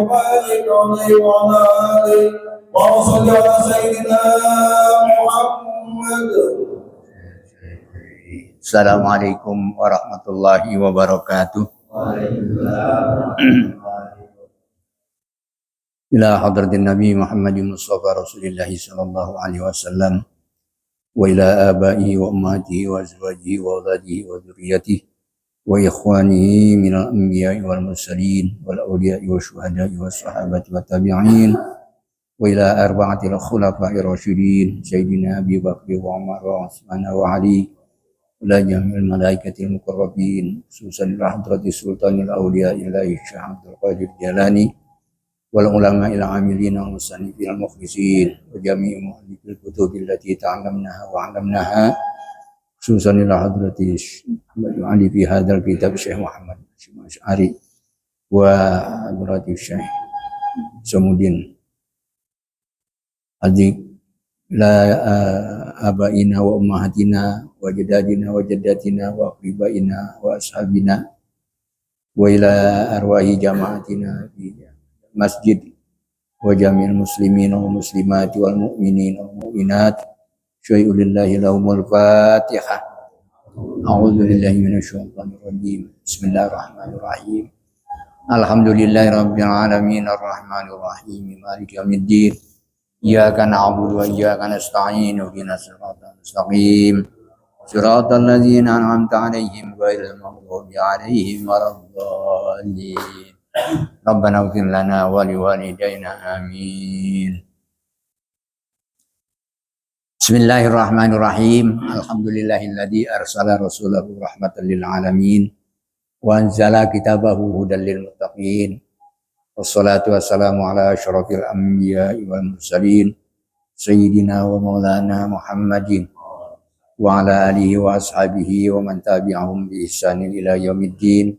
وبارك عليه وعلى آله وصل على سيدنا محمد. Assalamualaikum warahmatullahi wabarakatuh. Ila hadratin Nabi Muhammadin Mustafa Rasulillah sallallahu alaihi wasallam wa ila abaihi wa ummatihi wa azwajihi wa auladihi wa dzurriyyatihi wa ikhwanihi minal anbiya'i wal mursalin wal awliya'i wa syuhada'i wa sahabati wa tabi'in wa ila arba'atil khulafa'ir rasyidin sayyidina Abi Bakr wa Umar wa Utsman wa Ali ila jami'il malaikatil muqarrabin khususan ila hadratis sultanil awliya ilahi Syekh Abdul Qadir Jalani wal ulama ila amilin wa musannifin al mukhlisin wa jami'i mu'allifil kutubil lati ta'allamnaha wa 'allamnaha khususan ila hadratis Ali fi hadzal kitab Syekh Muhammad Asy'ari wa hadratis Syekh Samudin adik la abaina wa ummahatina wa jadadina wa jaddatina wa aqribaina wa ashabina wa ila arwahi jama'atina fi masjid wa jami'il muslimin wa muslimat wal mu'minin wal mu'minat syai'ulillahi lahumul fatihah. A'udzu billahi minasyaitonir rajim. Bismillahirrahmanirrahim. Alhamdulillahirabbil alamin arrahmanir rahim maliki yaumiddin. Iyyaka na'budu wa iyyaka nasta'in ihdinas siratal mustaqim siratal ladzina an'amta 'alaihim ghairil maghdubi 'alaihim waladdallin. Rabbana ighfir lana wa liwalidayna amin. Bismillahirrahmanirrahim. Alhamdulillahilladzi arsala rasulahu rahmatan lil alamin wa anzala kitabahu hudan lil muttaqin. Wassalatu wassalamu ala asyrafil anbiya'i wal mursalin sayyidina wa maulana Muhammadin wa ala alihi wa ashabihi wa man tabi'ahum bi ihsanin ila yaumiddin.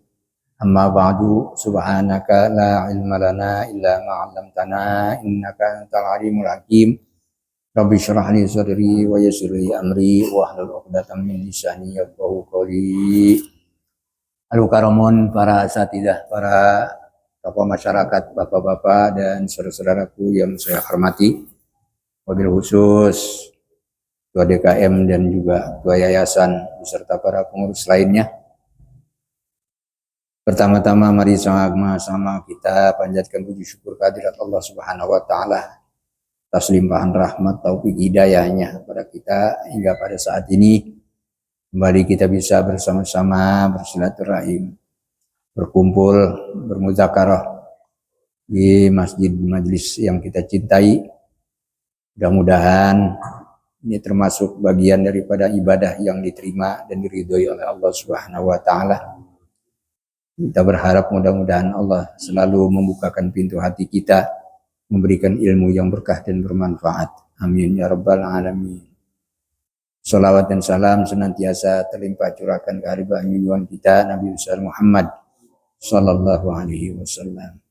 Amma ba'du, subhanaka la ilma lana illa ma 'allamtana innaka antal alimul hakim. Rabbi shrah li sadri wa yassir li amri wa hlul 'uqdatam min lisani yafqahu qawli. Al-karamun para asatidzah, para tokoh masyarakat, bapak-bapak dan saudara-saudaraku yang saya hormati, wabil khusus Ketua DKM dan juga Ketua Yayasan beserta para pengurus lainnya. Pertama-tama mari sama-sama kita panjatkan puji syukur kehadirat Allah Subhanahu wa taala atas limpahan rahmat taufik hidayahnya kepada kita hingga pada saat ini kembali kita bisa bersama-sama bersilaturahim, berkumpul, bermuzakarah di masjid majlis yang kita cintai. Mudah-mudahan ini termasuk bagian daripada ibadah yang diterima dan diridhoi oleh Allah Subhanahu wa taala. Kita berharap mudah-mudahan Allah selalu membukakan pintu hati kita, memberikan ilmu yang berkah dan bermanfaat. Amin ya rabbal alamin. Salawat dan salam senantiasa terlimpah curahkan ke haribah junjungan kita Nabi besar Muhammad sallallahu alaihi wasallam.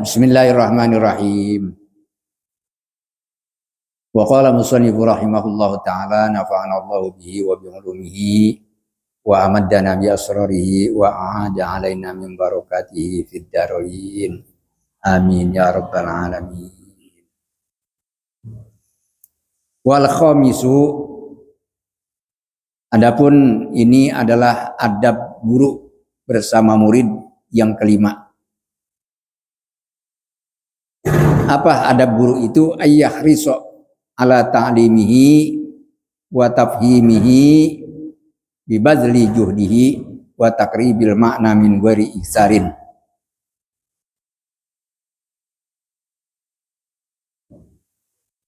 Bismillahirrahmanirrahim. Wa qala musannifu rahimahullahu ta'ala nafa'ana Allahu bihi wa bi ulumihi wa amaddana bi asrarihi wa a'ada alaina min barakatihi fid dharain. Amin ya rabbal alamin. Wal khamisu, adapun ini adalah adab guru bersama murid yang kelima. Apa adab guru itu? Ayyahriso ala ta'limihi wa tafhimihi bibazli juhdihi wa takribil makna min ghairi iksarin.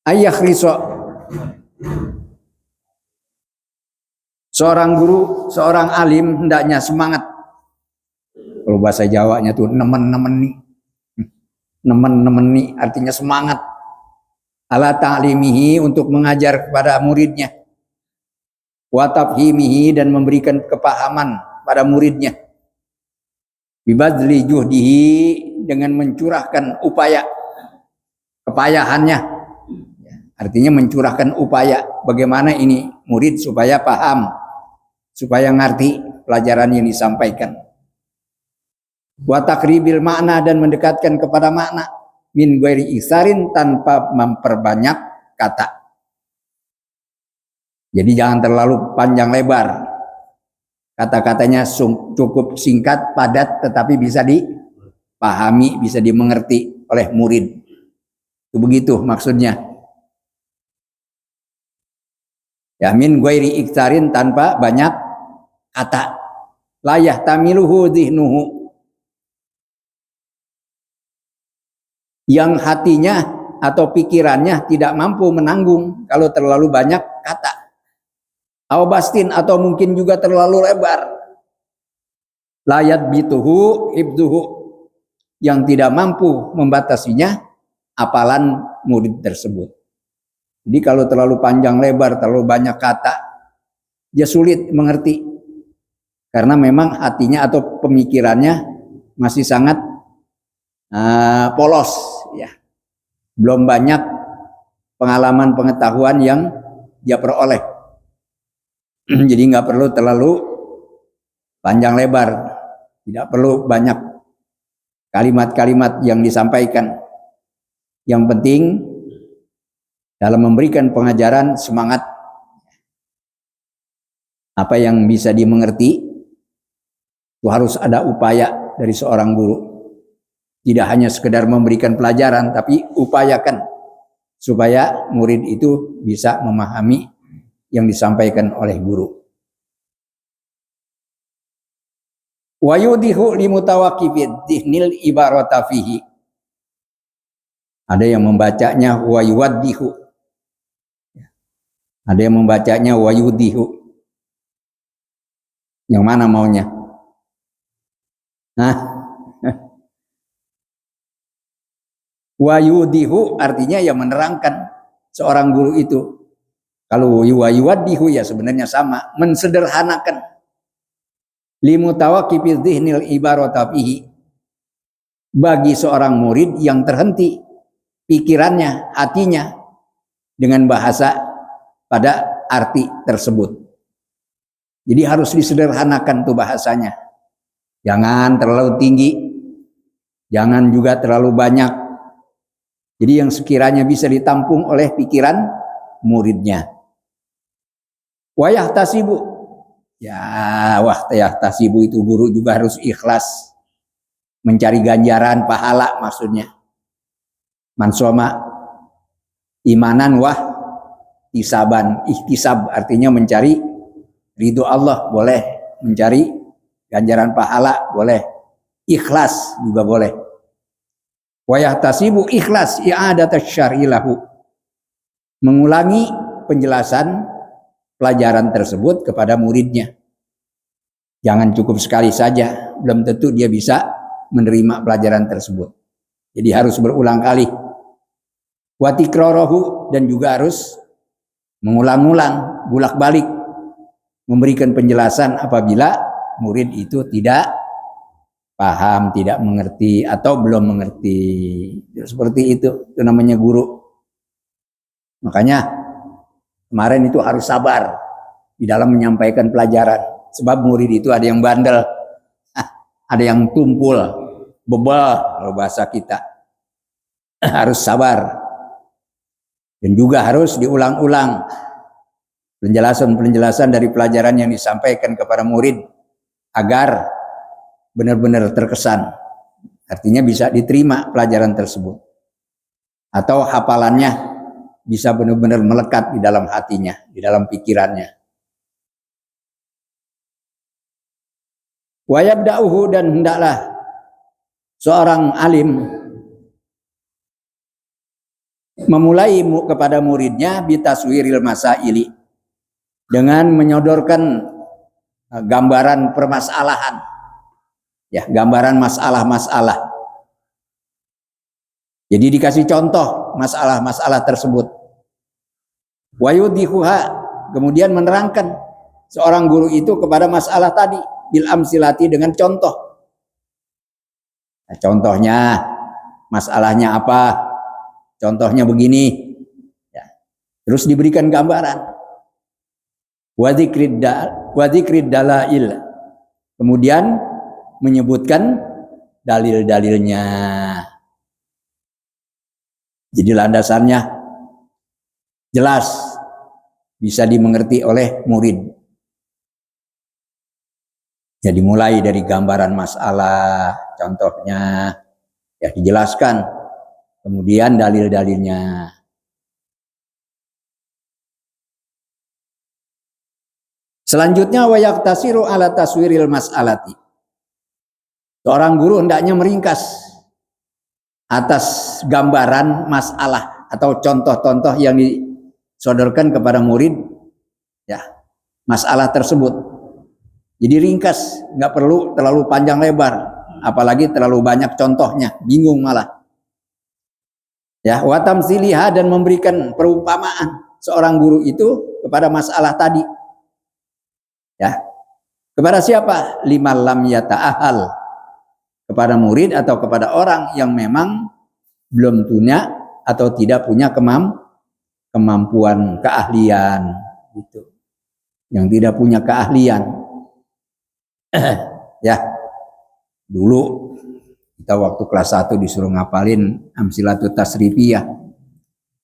Ayyahriso, seorang guru, seorang alim hendaknya semangat. Kalau bahasa Jawanya tuh nemen-nemeni. Nemen-nemeni artinya semangat. Ala ta'limihi, untuk mengajar kepada muridnya. Wa tafhimihi, dan memberikan kepahaman pada muridnya. Bibadli juhdihi, dengan mencurahkan upaya kepayahannya. Artinya mencurahkan upaya bagaimana ini murid supaya paham, supaya ngerti pelajaran yang disampaikan. Wa takribil makna, dan mendekatkan kepada makna, min ghairi iksarin, tanpa memperbanyak kata. Jadi jangan terlalu panjang lebar. Kata-katanya cukup singkat, padat, tetapi bisa dipahami, bisa dimengerti oleh murid. Itu begitu maksudnya. Ya, min ghairi iksarin, tanpa banyak kata. La yahtamiluhu dhihnuhu, yang hatinya atau pikirannya tidak mampu menanggung kalau terlalu banyak kata. Awbastin, atau mungkin juga terlalu lebar. Layat bituhu ibduhu, yang tidak mampu membatasinya hafalan murid tersebut. Jadi kalau terlalu panjang lebar, terlalu banyak kata, dia sulit mengerti. Karena memang hatinya atau pemikirannya masih sangat polos, ya. Belum banyak pengalaman pengetahuan yang dia peroleh. Jadi nggak perlu terlalu panjang lebar, tidak perlu banyak kalimat-kalimat yang disampaikan. Yang penting dalam memberikan pengajaran, semangat apa yang bisa dimengerti, itu harus ada upaya dari seorang guru. Tidak hanya sekedar memberikan pelajaran, tapi upayakan supaya murid itu bisa memahami yang disampaikan oleh guru. Wa yudihu limutawaqifid dhihnil ibarata fihi. Ada yang membacanya wa yuwaddihu. Ada yang membacanya wa yudihu. Yang mana maunya? Wa yudihu artinya ya menerangkan seorang guru itu. Kalau yuwaddihu ya sebenarnya sama, mensederhanakan. Limutawaqqifiz dhihnil ibarata fihi, bagi seorang murid yang terhenti pikirannya, hatinya dengan bahasa pada arti tersebut. Jadi harus disederhanakan tuh bahasanya. Jangan terlalu tinggi, jangan juga terlalu banyak. Jadi yang sekiranya bisa ditampung oleh pikiran muridnya. Wa yahtasibu, ya yahtasibu itu guru juga harus ikhlas mencari ganjaran pahala, maksudnya. Mansoma imanan wah ihtisaban. Ihtisab artinya mencari ridho Allah, boleh. Mencari ganjaran pahala, boleh. Ikhlas juga boleh. Wa yahtasibu, ikhlas i'adatasy syar'i lahu, mengulangi penjelasan pelajaran tersebut kepada muridnya. Jangan cukup sekali saja, belum tentu dia bisa menerima pelajaran tersebut. Jadi harus berulang kali. Wa tikrarahu, dan juga harus mengulang-ulang, bolak-balik memberikan penjelasan apabila murid itu tidak paham, tidak mengerti, atau belum mengerti. Seperti itu namanya guru. Makanya kemarin itu harus sabar di dalam menyampaikan pelajaran. Sebab murid itu ada yang bandel, ada yang tumpul, bebal kalau bahasa kita. Harus sabar. Dan juga harus diulang-ulang penjelasan-penjelasan dari pelajaran yang disampaikan kepada murid agar benar-benar terkesan. Artinya bisa diterima pelajaran tersebut. Atau hafalannya bisa benar-benar melekat di dalam hatinya, di dalam pikirannya. Wa yabda'uhu, dan hendaklah seorang alim memulai kepada muridnya bitaswiril masaili, dengan menyodorkan gambaran permasalahan, ya, gambaran masalah-masalah. Jadi dikasih contoh masalah-masalah tersebut. Wa yudihuha, kemudian menerangkan seorang guru itu kepada masalah tadi bil amsilati, dengan contoh. Nah, contohnya masalahnya apa? Contohnya begini, ya. Terus diberikan gambaran. Wa dzikrid dalail, kemudian menyebutkan dalil-dalilnya. Jadi landasannya jelas, bisa dimengerti oleh murid. Jadi mulai dari gambaran masalah, contohnya ya dijelaskan, kemudian dalil-dalilnya. Selanjutnya wa yaktasiru ala taswiril mas'alati. Seorang guru hendaknya meringkas atas gambaran masalah atau contoh-contoh yang disodorkan kepada murid, ya, masalah tersebut. Jadi ringkas, nggak perlu terlalu panjang lebar, apalagi terlalu banyak contohnya, bingung malah. Ya, wa tamsiliha, dan memberikan perumpamaan seorang guru itu kepada masalah tadi. Ya, kepada siapa? Liman lam yata'ahal, kepada murid atau kepada orang yang memang belum punya atau tidak punya kemampuan, keahlian gitu. Yang tidak punya keahlian. Ya, dulu kita waktu kelas 1 disuruh ngapalin amsilatut tasrifiyah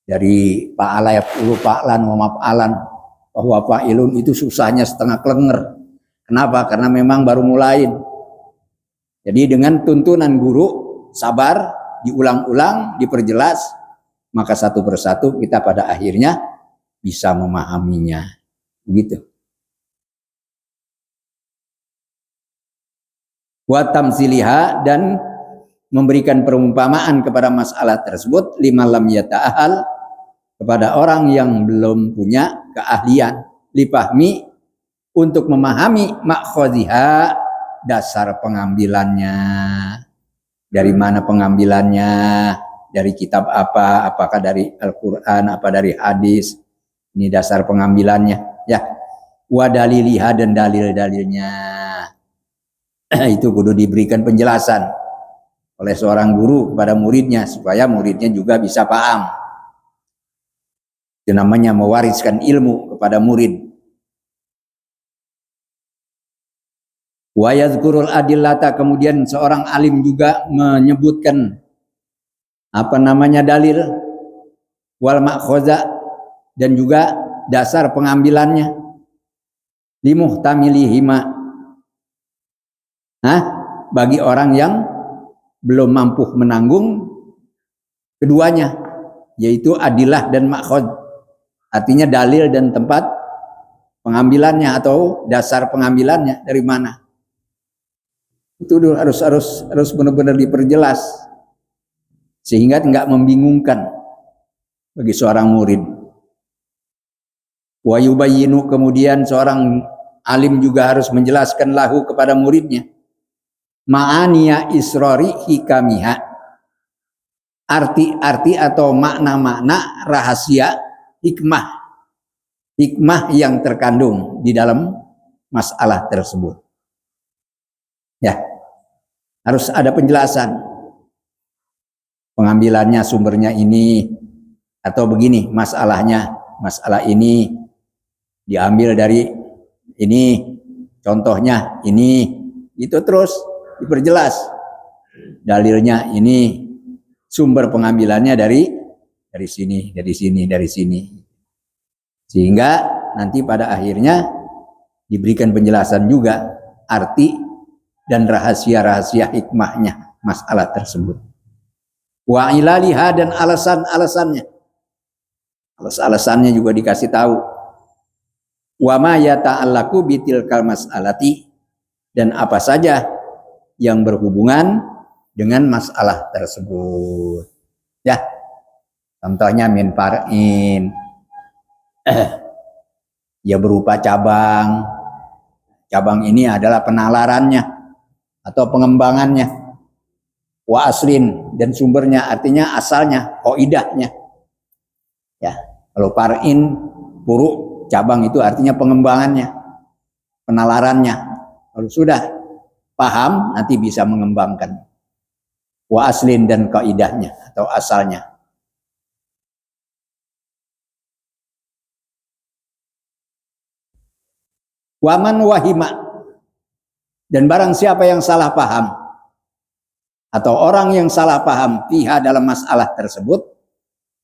dari Pak Pa'lan wa maf'alan, bahwa fa'ilun itu susahnya setengah klenger. Kenapa? Karena memang baru mulai. Jadi dengan tuntunan guru, sabar, diulang-ulang, diperjelas, maka satu persatu kita pada akhirnya bisa memahaminya. Begitu. Wa tamsiliha, dan memberikan perumpamaan kepada masalah tersebut, lima lam yata'ahal, kepada orang yang belum punya keahlian, lifahmi, untuk memahami makhadhiha, dasar pengambilannya. Dari mana pengambilannya? Dari kitab apa? Apakah dari Al-Quran? Apa dari hadis? Ini dasar pengambilannya. Ya, wa daliliha, dan dalil-dalilnya. Itu kudu diberikan penjelasan oleh seorang guru kepada muridnya, supaya muridnya juga bisa paham. Itu namanya mewariskan ilmu kepada murid. Wa yadhkurul adillata, kemudian seorang alim juga menyebutkan dalil, wal makhadha, dan juga dasar pengambilannya, limuhtamilihima, bagi orang yang belum mampu menanggung keduanya, yaitu adilah dan makhadh, artinya dalil dan tempat pengambilannya atau dasar pengambilannya dari mana. Itu harus benar-benar diperjelas sehingga tidak membingungkan bagi seorang murid. Wa yubayyinu, kemudian seorang alim juga harus menjelaskan lahu kepada muridnya, ma'aniya israri hikamiha, arti-arti atau makna-makna rahasia hikmah yang terkandung di dalam masalah tersebut. Ya, harus ada penjelasan. Pengambilannya, sumbernya ini, atau begini, masalah ini diambil dari ini, contohnya ini, itu terus diperjelas. Dalilnya ini, sumber pengambilannya dari sini, dari sini. Sehingga nanti pada akhirnya diberikan penjelasan juga arti dan rahasia-rahasia hikmahnya masalah tersebut. Wa ilaliha, dan alasan-alasannya. Alasan-alasannya juga dikasih tahu. Wa ma yata'allaqu bitilkal mas'alati, dan apa saja yang berhubungan dengan masalah tersebut. Ya, contohnya min far'in, ya berupa cabang. Cabang ini adalah penalarannya atau pengembangannya. Wa aslin, dan sumbernya, artinya asalnya, qaidahnya. Ya, kalau far'in, furu', cabang, itu artinya pengembangannya, penalarannya. Kalau sudah paham, nanti bisa mengembangkan. Wa aslin, dan kaidahnya atau asalnya. Waman wahima, dan barang siapa yang salah paham, atau orang yang salah paham fiha dalam masalah tersebut,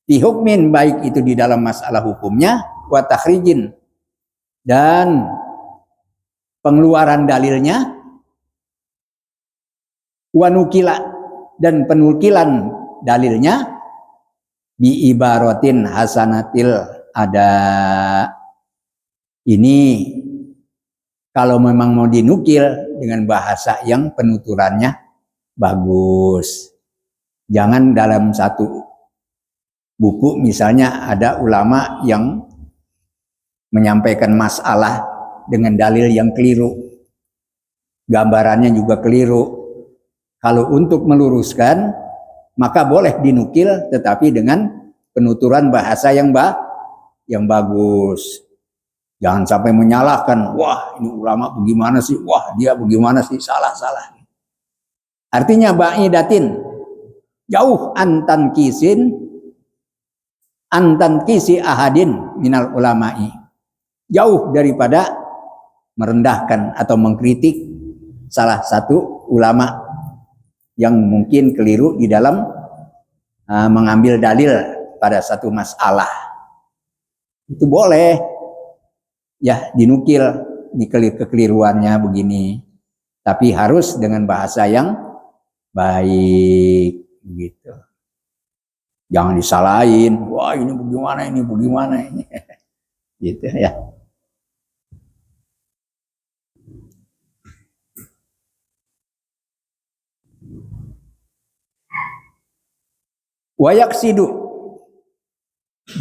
fi hukmin baik itu di dalam masalah hukumnya, wa takhrijin dan pengeluaran dalilnya, wa nukila dan penukilan dalilnya, bi ibaratin hasanatil ada. Ini kalau memang mau dinukil dengan bahasa yang penuturannya bagus. Jangan dalam satu buku misalnya ada ulama yang menyampaikan masalah dengan dalil yang keliru. Gambarannya juga keliru. Kalau untuk meluruskan maka boleh dinukil tetapi dengan penuturan bahasa yang bagus. Jangan sampai menyalahkan, wah ini ulama bagaimana sih, wah dia bagaimana sih, salah-salah. Artinya ba'idatin, jauh antan kisi ahadin minal ulama'i. Jauh daripada merendahkan atau mengkritik salah satu ulama yang mungkin keliru di dalam mengambil dalil pada satu masalah. Itu boleh. Ya dinukil kekeliruannya begini, tapi harus dengan bahasa yang baik gitu. Jangan disalahin, wah ini bagaimana ini gitu ya. Wayaksidu,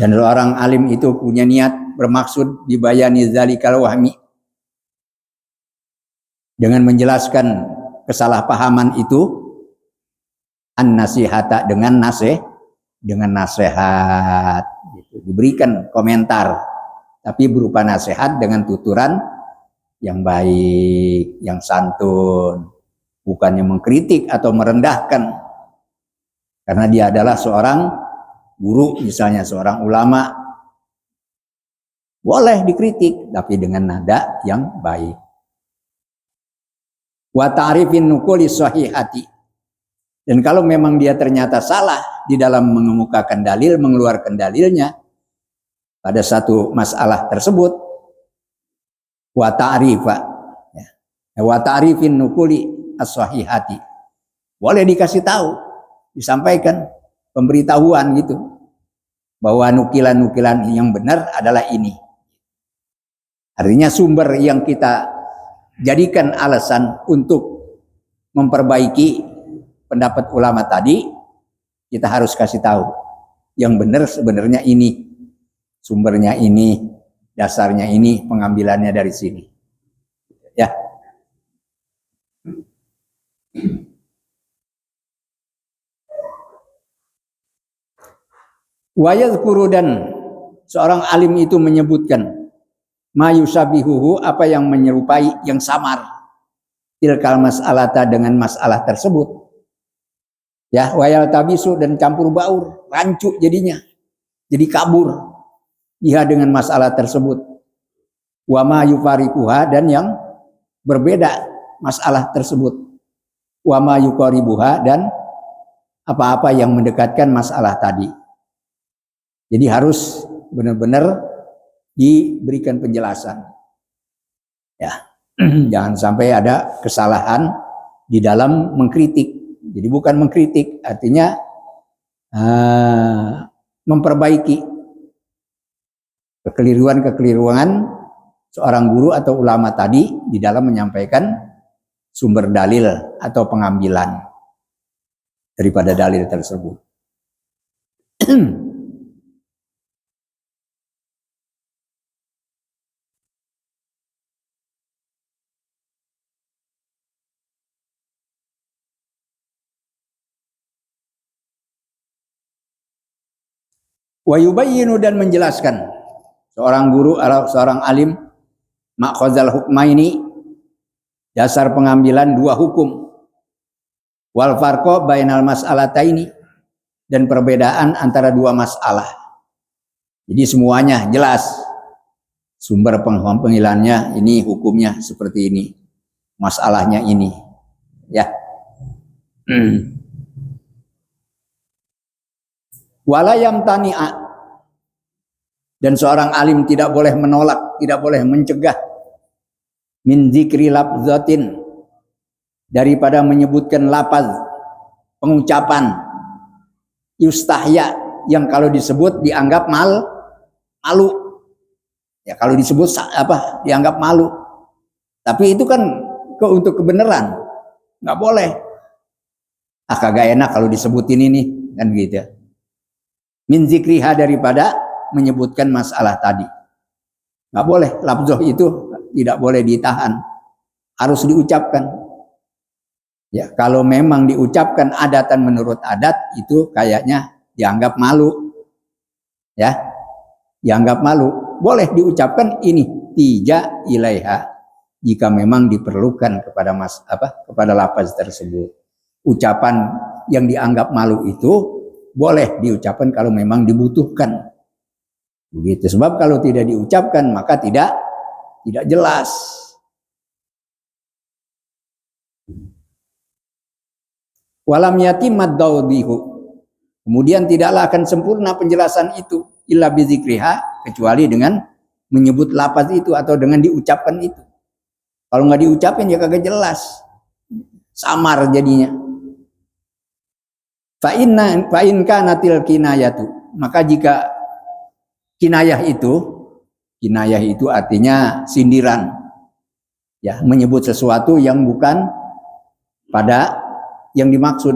dan orang alim itu punya niat bermaksud dibayani zalikal wahmi, dengan menjelaskan kesalahpahaman itu, an-nasihata dengan nasihat gitu. Diberikan komentar tapi berupa nasihat dengan tuturan yang baik, yang santun, bukannya mengkritik atau merendahkan, karena dia adalah seorang guru misalnya, seorang ulama. Boleh dikritik, tapi dengan nada yang baik. Wa ta'rifin nukuli sahihati. Dan kalau memang dia ternyata salah di dalam mengemukakan dalil, mengeluarkan dalilnya pada satu masalah tersebut, wa ta'rifa, wa ta'rifin nukuli as-sahihati. Boleh dikasih tahu, disampaikan pemberitahuan gitu, bahwa nukilan-nukilan yang benar adalah ini. Artinya sumber yang kita jadikan alasan untuk memperbaiki pendapat ulama tadi, kita harus kasih tahu yang benar sebenarnya ini, sumbernya ini, dasarnya ini, pengambilannya dari sini. Ya. Wa yadhkuru, dan seorang alim itu menyebutkan mayusabihuhu, apa yang menyerupai, yang samar, tilkal mas'alata, dengan masalah tersebut. Ya, wayal tabisu, dan campur baur, rancu jadinya, jadi kabur dia dengan masalah tersebut. Wa ma yufarikuha, dan yang berbeda masalah tersebut. Wa ma yuqaribuha, dan apa-apa yang mendekatkan masalah tadi. Jadi harus benar-benar diberikan penjelasan. Ya, jangan sampai ada kesalahan di dalam mengkritik. Jadi bukan mengkritik, artinya memperbaiki kekeliruan seorang guru atau ulama tadi di dalam menyampaikan sumber dalil atau pengambilan daripada dalil tersebut. Wa yubayyinu, dan menjelaskan seorang guru atau seorang alim ma'khazal hukmaini, dasar pengambilan dua hukum, wal farqa bainal mas'alataini, dan perbedaan antara dua masalah. Jadi semuanya jelas, sumber pengambilannya ini, hukumnya seperti ini, masalahnya ini, ya. Walayam tani'a, dan seorang alim tidak boleh menolak, tidak boleh mencegah min dzikri lafzatin, daripada menyebutkan lapaz, pengucapan yustahya, yang kalau disebut dianggap malu. Ya kalau disebut dianggap malu. Tapi itu kan untuk kebenaran, nggak boleh. Kagak enak kalau disebutin ini, kan gitu. Min zikriha, daripada menyebutkan masalah tadi. Nggak boleh, lafzoh itu tidak boleh ditahan, harus diucapkan. Ya, kalau memang diucapkan adatan menurut adat, itu kayaknya dianggap malu. Ya, dianggap malu. Boleh diucapkan ini tija ilaiha, jika memang diperlukan kepada lafaz tersebut. Ucapan yang dianggap malu itu boleh diucapkan kalau memang dibutuhkan. Begitu. Sebab kalau tidak diucapkan maka tidak jelas. Walam yatimad daudhihu, kemudian tidaklah akan sempurna penjelasan itu illa bizikriha, kecuali dengan menyebut lafaz itu atau dengan diucapkan itu. Kalau nggak diucapin ya kagak jelas, samar jadinya. Fa in kanatil kinayatu, maka jika kinayah itu artinya sindiran, ya, menyebut sesuatu yang bukan pada yang dimaksud,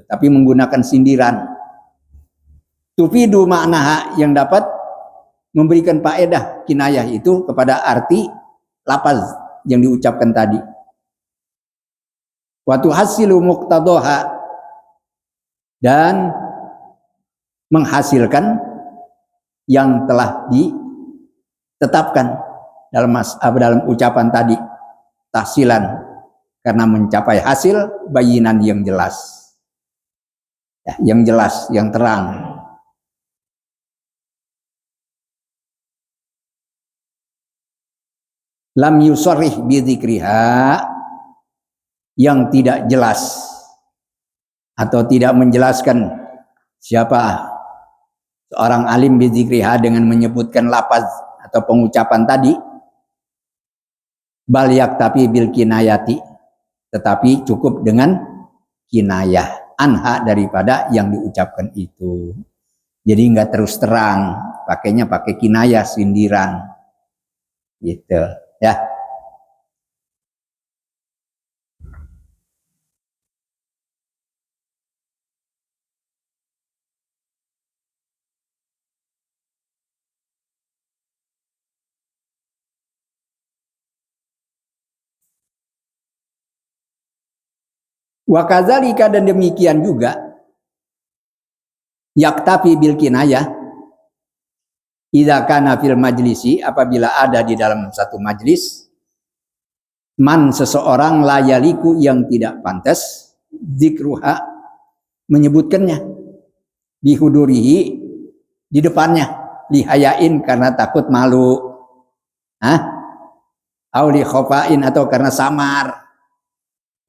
tapi menggunakan sindiran. Tufidu maknaha, yang dapat memberikan faedah kinayah itu kepada arti lafaz yang diucapkan tadi. Wa tuhasilu muqtadaha, dan menghasilkan yang telah ditetapkan dalam ucapan tadi, tahsilan, karena mencapai hasil bayinan yang jelas, ya, yang jelas, yang terang. Lam yusarrih bidzikriha, yang tidak jelas atau tidak menjelaskan siapa seorang alim bidzikriha dengan menyebutkan lafaz atau pengucapan tadi, bal yaktafi bil kinayati, tetapi cukup dengan kinayah anha, daripada yang diucapkan itu. Jadi nggak terus terang, pakainya pakai kinayah, sindiran, gitu ya. Wa kadzalika, dan demikian juga yaktafi bil kinayah idza kana fil majlisi, apabila ada di dalam satu majlis, man, seseorang, layaliku, yang tidak pantas dzikruha, menyebutkannya, bihudurihi, di depannya, lihayain, karena takut malu, au li khofain, atau karena samar.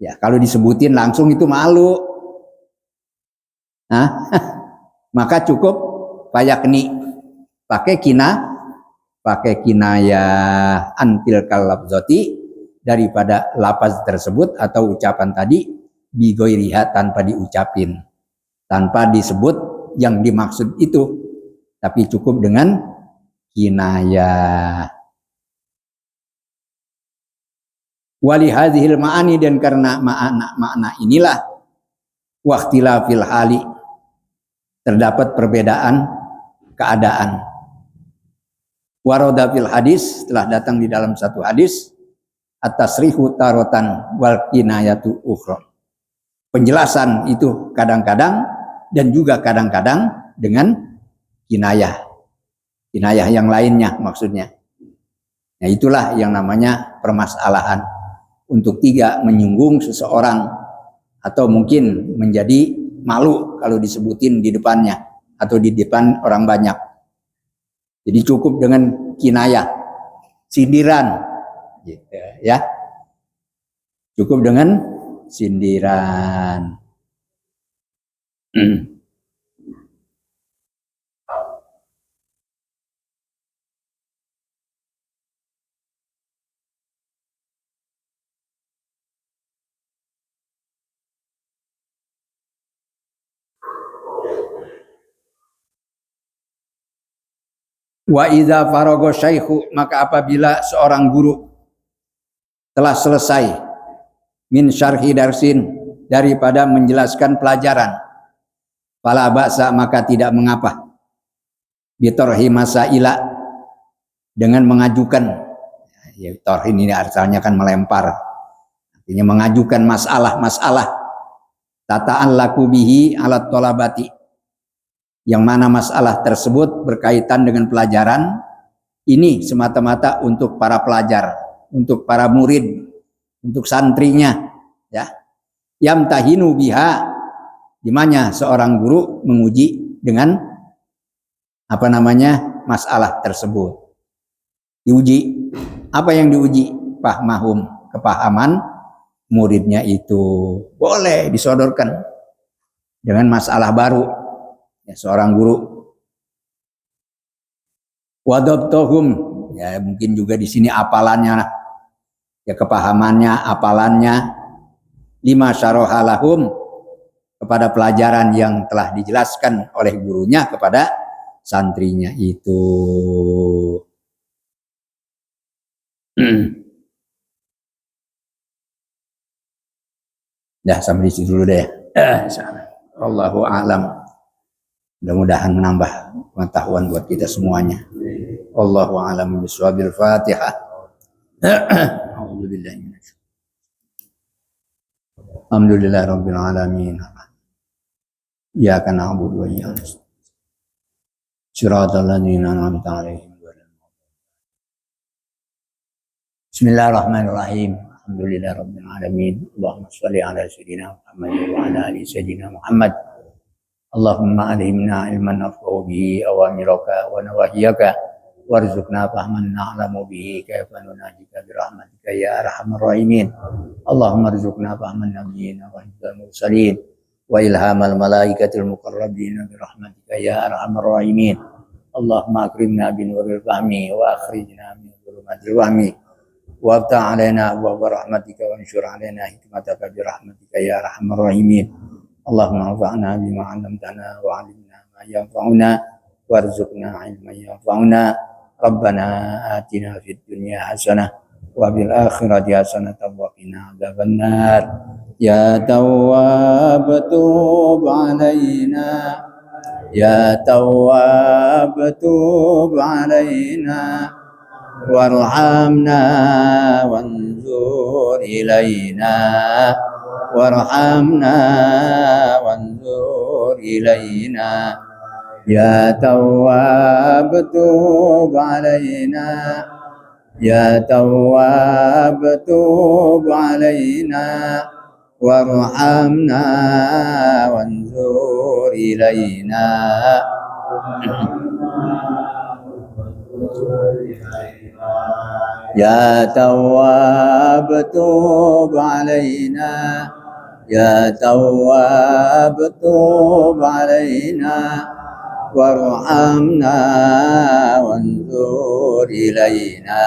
Ya, kalau disebutin langsung itu malu. Maka cukup payakni, pakai kinayah antil kalabzoti, daripada lafaz tersebut atau ucapan tadi, bigoiriha, tanpa diucapin, tanpa disebut yang dimaksud itu, tapi cukup dengan kinayah. Wali hadhil ma'ani, dan karena makna inilah, waqtilafil hali, terdapat perbedaan keadaan. Waroda fil hadis, telah datang di dalam satu hadis, at-tasrihu tarotan wal kinayatu ukhra, penjelasan itu kadang-kadang dan juga kadang-kadang dengan kinayah yang lainnya maksudnya. Nah, itulah yang namanya permasalahan. Untuk tidak menyinggung seseorang, atau mungkin menjadi malu kalau disebutin di depannya atau di depan orang banyak. Jadi cukup dengan kinayah, sindiran, gitu ya. Cukup dengan sindiran. Wa idza farago syaikhu, maka apabila seorang guru telah selesai min syarhi darsin, daripada menjelaskan pelajaran, fala ba'sa, maka tidak mengapa, bitorhi masaila, dengan mengajukan, ya torhi ini artinya kan melempar, artinya mengajukan masalah-masalah, tataan laku bihi alat tolabati, yang mana masalah tersebut berkaitan dengan pelajaran ini semata-mata untuk para pelajar, untuk para murid, untuk santrinya, ya. Yamtahinu biha, di mana seorang guru menguji dengan masalah tersebut. Diuji, apa yang diuji? Fahmahum, kepahaman muridnya itu. Boleh disodorkan dengan masalah baru. Ya, seorang guru. Wadabtohum, ya mungkin juga di sini apalannya, ya kepahamannya, apalannya, lima syarahalahum, kepada pelajaran yang telah dijelaskan oleh gurunya kepada santrinya itu. Dah sampai di situ dulu deh. Allahu a'lam. Mudah-mudahan menambah pengetahuan buat kita semuanya. Allahu a'lam bishawab. Al-Fatihah. A'udzubillahi minasyaitonir. Alhamdulillahi rabbil alamin. Iyyaka na'budu wa iyyaka nasta'in. Shiratal ladzina an'amta 'alaihim. Bismillahirrahmanirrahim. Alhamdulillahi rabbil alamin. Allahumma shalli ala sayyidina Muhammad wa ala ali sayyidina Muhammad. Allahumma alhimna ilman naf'u bihi awamiraka wa nawahiyaka warzuqna fahman na'lamu bihi kayfa nunajika birahmatika ya arhamar rahimin. Allahumma arzuqna fahman nabiyyin wa hifdzal mursalin wa ilhamal malaikatil muqarrabin birahmatika ya arhamar rahimin. Allahumma akrimna binuril fahmi wa akhrijna min dhulumatil wahmi wa aftah alaina abwaaba rahmatika wa anshur alaina hikmataka birahmatika ya arhamar rahimin. Allahumma anfa'na bima 'allamtana wa 'allimna ma yanfa'una warzuqna 'ilman yanfa'una. Rabbana atina fid dunya hasanah wa bil akhirati hasanah wa qina adzabannar. Ya Tawwab tub 'alaina, ya Tawwab tub 'alaina warhamna wanzur ilaina, warhamna wanzur ilaina. Ya Tawwab tub alaina, ya Tawwab tub alaina warhamna wanzur ilaina. Ya Tawwab tub alaina, ya Tawwab tub alaina warhamna wanzur ilaina,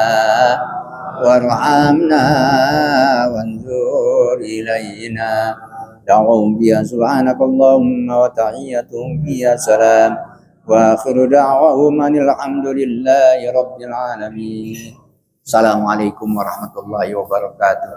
warhamna wanzur ilaina. Da'wahum biya subhanakallahumma wa tahiyyatuhum biya salam wa akhiru da'wahum alhamdulillahi rabbil alamin. Assalamualaikum warahmatullahi wabarakatuh.